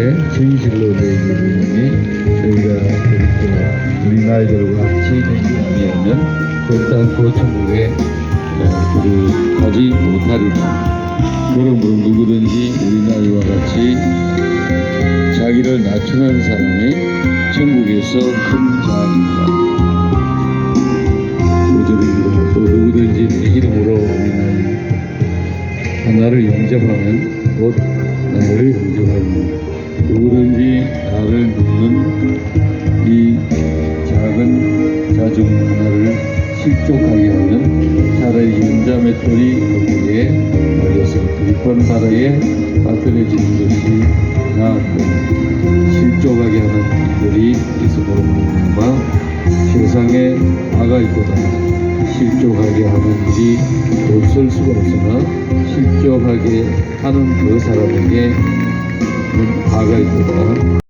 게 진실로 너희에게 이르노니 저희가 우리 나이들과 같이 되지 아니하면 결단코 천국에 들어가지 못하리라. 그러므로 누구든지 우리 나이와 같이 자기를 낮추는 사람이 천국에서 큰 자입니다. 또 누구든지 내 이름으로 우리 나이 하나를 영접하면 곧 나를 영접하리라. 누구든지 나를 믿는 이 작은 자 중 하나를 실족하게 하면 차라리 연자의 털이 거기에 달려서 깊은 바다에 빠뜨려지는 것이 나았고 실족하게 하는 이들이 있음으로 말미암아 세상에 악가 있도다. 실족하게 하는 일이 없을 수가 없으나 실족하게 하는 그 사람에게 악가 있도다.